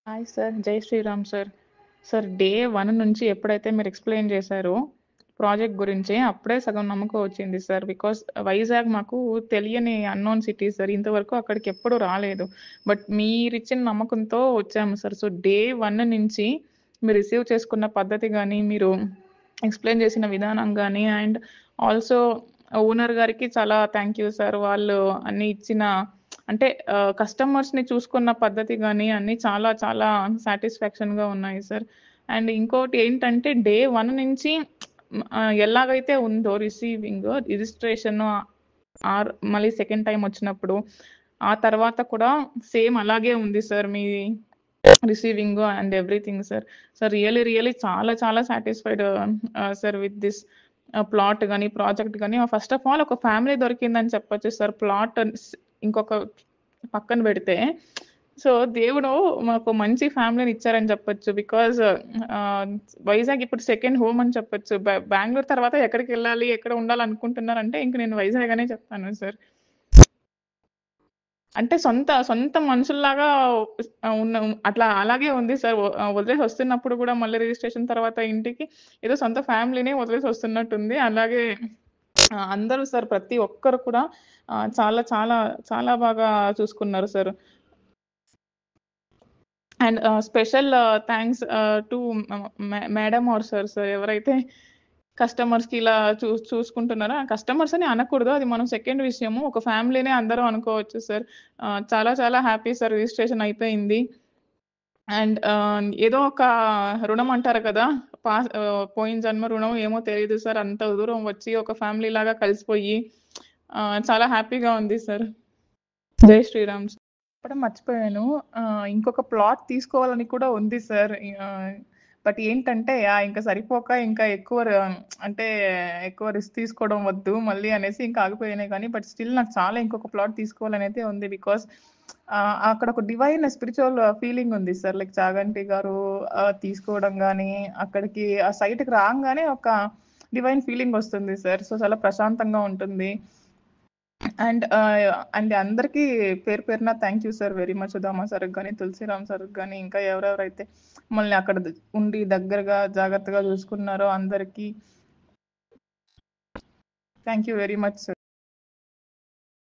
Hi sir. జై Sriram sir. Sir day 1 నుంచి ఎప్పుడైతే మీరు ఎక్స్‌ప్లెయిన్ చేశారో ప్రాజెక్ట్ గురించి, అప్పుడే సగం నమ్మకం వచ్చింది సార్. బికాజ్ వైజాగ్ మాకు తెలియని అన్‌నోన్ సిటీ సార్. ఇంతవరకు అక్కడికెప్పుడు రాలేదు. బట్ మీరిచ్చిన నమ్మకంతో వచ్చాము సార్. సో, డే 1 నుంచి మీరు రిసీవ్ చేసుకున్న పద్ధతి గాని, మీరు ఎక్స్‌ప్లెయిన్ చేసిన విధానం గాని అండ్ ఆల్సో ఓనర్ గారికి చాలా థ్యాంక్ యూ సార్. వాళ్ళు అన్ని ఇచ్చిన అంటే కస్టమర్స్‌ని చూసుకున్న పద్ధతి గాని అన్నీ చాలా చాలా సాటిస్ఫాక్షన్‌గా ఉన్నాయి సార్. అండ్ ఇంకోటి ఏంటంటే డే 1 నుంచి ఎలాగైతే ఉందో రిసీవింగ్, రిజిస్ట్రేషన్ మళ్ళీ సెకండ్ టైమ్ వచ్చినప్పుడు, ఆ తర్వాత కూడా సేమ్ అలాగే ఉంది sir me receiving and everything sir. So, really చాలా చాలా satisfied sir with this plot గాని, ప్రాజెక్ట్ గాని. ఫస్ట్ ఆఫ్ ఆల్ ఒక ఫ్యామిలీ దొరికిందని చెప్పొచ్చు సార్. ప్లాట్ ఇంకొక పక్కన పెడితే, సో, దేవుడు మాకు మంచి ఫ్యామిలీని ఇచ్చారని చెప్పొచ్చు. బికాజ్ ఆహ్, వైజాగ్ ఇప్పుడు సెకండ్ హోమ్ అని చెప్పొచ్చు. బెంగుళూరు తర్వాత ఎక్కడికెళ్ళాలి, ఎక్కడ ఉండాలనుకుంటున్నారంటే ఇంక నేను వైజాగ్ అనే చెప్తాను సార్. అంటే సొంత మనుషుల్లాగా ఉన్న అట్లా అలాగే ఉంది సార్. వదిలేసి వస్తున్నప్పుడు గూడా మళ్ళీ రిజిస్ట్రేషన్ తర్వాత ఇంటికి ఏదో సొంత ఫ్యామిలీనే వదిలేసి వస్తున్నట్టుంది. అలాగే అందరూ సార్ ప్రతి ఒక్కరు కూడా చాలా చాలా చాలా బాగా చూసుకున్నారు sir. And special thanks to madam or sir ఎవరైతే కస్టమర్స్‌కి ఇలా చూసుకుంటున్నారో, ఆ కస్టమర్స్ అని అనకూడదు. అది మనం సెకండ్ విషయము. ఒక ఫ్యామిలీనే అందరూ అనుకోవచ్చు సార్. చాలా చాలా హ్యాపీ సార్ రిజిస్ట్రేషన్ అయిపోయింది. అండ్ ఏదో ఒక రుణం అంటారు కదా! పోయిన జన్మ రుణం ఏమో తెలీదు సార్. అంత దూరం వచ్చి ఒక ఫ్యామిలీలాగా కలిసిపోయి చాలా హ్యాపీగా ఉంది సార్. జై శ్రీరామ్. చెప్పడం మర్చిపోయాను. ఇంకొక ప్లాట్ తీసుకోవాలని కూడా ఉంది సార్. బట్ ఏంటంటే ఇంక సరిపోక ఇంకా అంటే ఎక్కువ రిస్క్ తీసుకోవడం వద్దు మళ్ళీ అనేసి ఇంకా ఆగిపోయానే కానీ, బట్ స్టిల్ నాకు చాలా ఇంకొక ప్లాట్ తీసుకోవాలనైతే ఉంది. బికాజ్ అక్కడ ఒక డివైన్ స్పిరిచువల్ ఫీలింగ్ ఉంది సార్. లైక్ చాగంటి గారు తీసుకోవడం గానీ, అక్కడికి ఆ సైట్‌కి రాంగానే ఒక డివైన్ ఫీలింగ్ వస్తుంది సార్. సో, చాలా ప్రశాంతంగా ఉంటుంది. అండ్ అందరికీ పేరు పేరున thank you sir very much. Sudhama సార్‌కి గాని, తులసిరామ్ సార్‌కి గాని, ఇంకా ఎవరెవరైతే మమ్మల్ని అక్కడ ఉండి దగ్గరగా జాగ్రత్తగా చూసుకున్నారో అందరికీ thank you very much sir.